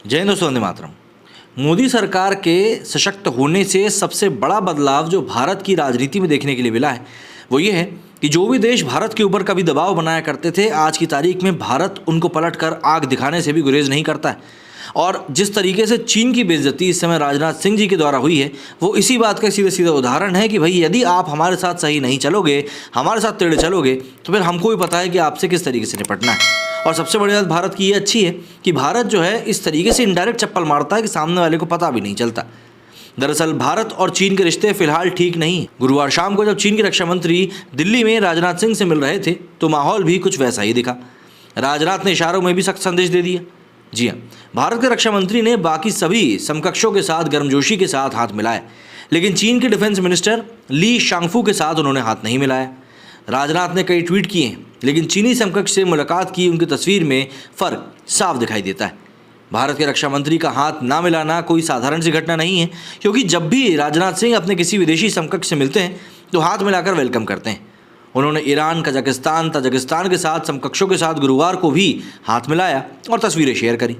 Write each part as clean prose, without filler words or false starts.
जय हिंद दोस्तों, वंदे मातरम। मोदी सरकार के सशक्त होने से सबसे बड़ा बदलाव जो भारत की राजनीति में देखने के लिए मिला है वो ये है कि जो भी देश भारत के ऊपर कभी दबाव बनाया करते थे, आज की तारीख में भारत उनको पलटकर आग दिखाने से भी गुरेज नहीं करता है। और जिस तरीके से चीन की बेइज्जती इस समय राजनाथ सिंह जी के द्वारा हुई है, वो इसी बात का सीधे सीधे उदाहरण है कि भाई यदि आप हमारे साथ सही नहीं चलोगे, हमारे साथ टेढ़े चलोगे, तो फिर हमको भी पता है कि आपसे किस तरीके से निपटना है। और सबसे बड़ी बात भारत की ये अच्छी है कि भारत जो है इस तरीके से इनडायरेक्ट चप्पल मारता है कि सामने वाले को पता भी नहीं चलता। दरअसल भारत और चीन के रिश्ते फिलहाल ठीक नहीं। गुरुवार शाम को जब चीन के रक्षा मंत्री दिल्ली में राजनाथ सिंह से मिल रहे थे तो माहौल भी कुछ वैसा ही दिखा। राजनाथ ने इशारों में भी सख्त संदेश दे दिया। जी हाँ, भारत के रक्षा मंत्री ने बाकी सभी समकक्षों के साथ गर्मजोशी के साथ हाथ मिलाया, लेकिन चीन के डिफेंस मिनिस्टर ली शांगफू के साथ उन्होंने हाथ नहीं मिलाया। राजनाथ ने कई ट्वीट किए हैं, लेकिन चीनी समकक्ष से मुलाकात की उनकी तस्वीर में फ़र्क साफ दिखाई देता है। भारत के रक्षा मंत्री का हाथ ना मिलाना कोई साधारण सी घटना नहीं है, क्योंकि जब भी राजनाथ सिंह अपने किसी विदेशी समकक्ष से मिलते हैं तो हाथ मिलाकर वेलकम करते हैं। उन्होंने ईरान, कजाकिस्तान, ताजिकिस्तान के साथ समकक्षों के साथ गुरुवार को भी हाथ मिलाया और तस्वीरें शेयर करी।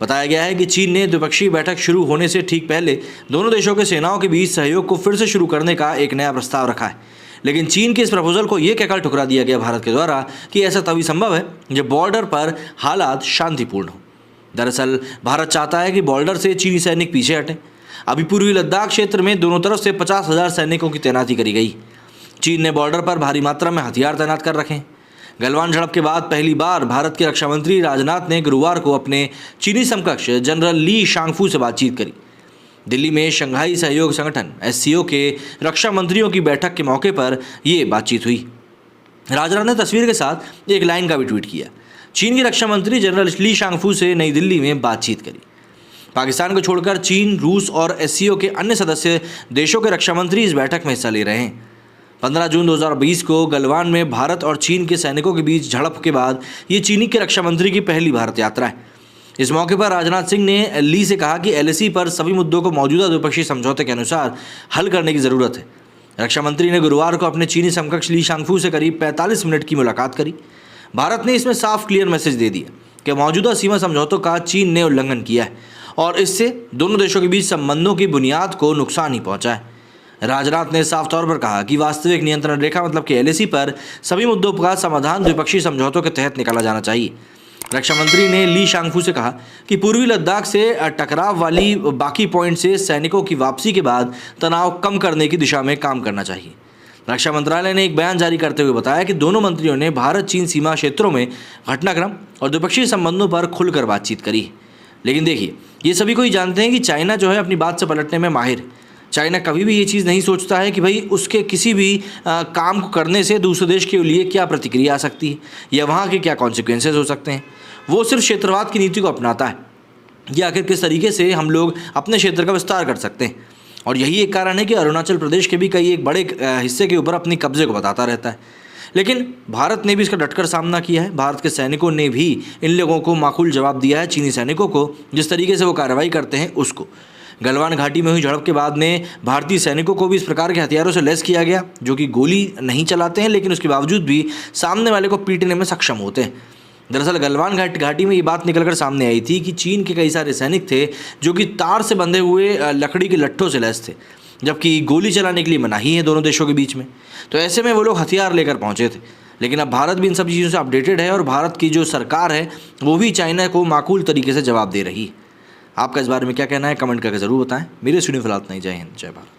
बताया गया है कि चीन ने द्विपक्षीय बैठक शुरू होने से ठीक पहले दोनों देशों के सेनाओं के बीच सहयोग को फिर से शुरू करने का एक नया प्रस्ताव रखा है, लेकिन चीन के इस प्रपोजल को यह कहकर ठुकरा दिया गया भारत के द्वारा कि ऐसा तभी संभव है जब बॉर्डर पर हालात शांतिपूर्ण हो। दरअसल भारत चाहता है कि बॉर्डर से चीनी सैनिक पीछे हटें। अभी पूर्वी लद्दाख क्षेत्र में दोनों तरफ से 50,000 सैनिकों की तैनाती करी गई। चीन ने बॉर्डर पर भारी मात्रा में हथियार तैनात कर रखे हैं। गलवान झड़प के बाद पहली बार भारत के रक्षा मंत्री राजनाथ ने गुरुवार को अपने चीनी समकक्ष जनरल ली शांगफू से बातचीत करी। दिल्ली में शंघाई सहयोग संगठन SCO के रक्षा मंत्रियों की बैठक के मौके पर ये बातचीत हुई। राजनाथ ने तस्वीर के साथ एक लाइन का भी ट्वीट किया। चीन के रक्षा मंत्री जनरल ली शांगफू से नई दिल्ली में बातचीत करी। पाकिस्तान को छोड़कर चीन, रूस और SCO के अन्य सदस्य देशों के रक्षा मंत्री इस बैठक में हिस्सा ले रहे हैं। 15 जून 2020 को गलवान में भारत और चीन के सैनिकों के बीच झड़प के बाद ये चीनी के रक्षा मंत्री की पहली भारत यात्रा है। इस मौके पर राजनाथ सिंह ने ली से कहा कि LAC पर सभी मुद्दों को मौजूदा द्विपक्षीय समझौते के अनुसार हल करने की ज़रूरत है। रक्षा मंत्री ने गुरुवार को अपने चीनी समकक्ष ली शांगफू से करीब 45 मिनट की मुलाकात करी। भारत ने इसमें साफ क्लियर मैसेज दे दिया कि मौजूदा सीमा समझौतों का चीन ने उल्लंघन किया है और इससे दोनों देशों के बीच संबंधों की बुनियाद को नुकसान ही पहुंचा है। राजनाथ ने साफ तौर पर कहा कि वास्तविक नियंत्रण रेखा मतलब कि LAC पर सभी मुद्दों का समाधान द्विपक्षीय समझौतों के तहत निकाला जाना चाहिए। रक्षा मंत्री ने ली शांगफू से कहा कि पूर्वी लद्दाख से टकराव वाली बाकी पॉइंट से सैनिकों की वापसी के बाद तनाव कम करने की दिशा में काम करना चाहिए। रक्षा मंत्रालय ने एक बयान जारी करते हुए बताया कि दोनों मंत्रियों ने भारत चीन सीमा क्षेत्रों में घटनाक्रम और द्विपक्षीय संबंधों पर खुलकर बातचीत करी। लेकिन देखिए, ये सभी कोई जानते हैं कि चाइना जो है अपनी बात से पलटने में माहिर। चाइना कभी भी ये चीज़ नहीं सोचता है कि भाई उसके किसी भी काम को करने से दूसरे देश के लिए क्या प्रतिक्रिया आ सकती है या वहाँ के क्या कॉन्सिक्वेंसेस हो सकते हैं। वो सिर्फ क्षेत्रवाद की नीति को अपनाता है कि आखिर किस तरीके से हम लोग अपने क्षेत्र का विस्तार कर सकते हैं। और यही एक कारण है कि अरुणाचल प्रदेश के भी कई एक बड़े हिस्से के ऊपर अपनी कब्जे को बताता रहता है। लेकिन भारत ने भी इसका डटकर सामना किया है। भारत के सैनिकों ने भी इन लोगों को माकूल जवाब दिया है। चीनी सैनिकों को जिस तरीके से वो कार्रवाई करते हैं उसको। गलवान घाटी में हुई झड़प के बाद में भारतीय सैनिकों को भी इस प्रकार के हथियारों से लैस किया गया जो कि गोली नहीं चलाते हैं, लेकिन उसके बावजूद भी सामने वाले को पीटने में सक्षम होते हैं। दरअसल गलवान घाटी में ये बात निकलकर सामने आई थी कि चीन के कई सारे सैनिक थे जो कि तार से बंधे हुए लकड़ी के लट्ठों से लैस थे, जबकि गोली चलाने के लिए मनाही है दोनों देशों के बीच में। तो ऐसे में वो लोग हथियार लेकर पहुंचे थे। लेकिन अब भारत भी इन सब चीज़ों से अपडेटेड है और भारत की जो सरकार है वो भी चाइना को माकूल तरीके से जवाब दे रही है। आपका इस बारे में क्या कहना है, कमेंट करके ज़रूर बताएं। मेरे स्टूडियो फिलहाल नहीं। जय हिंद, जय भारत।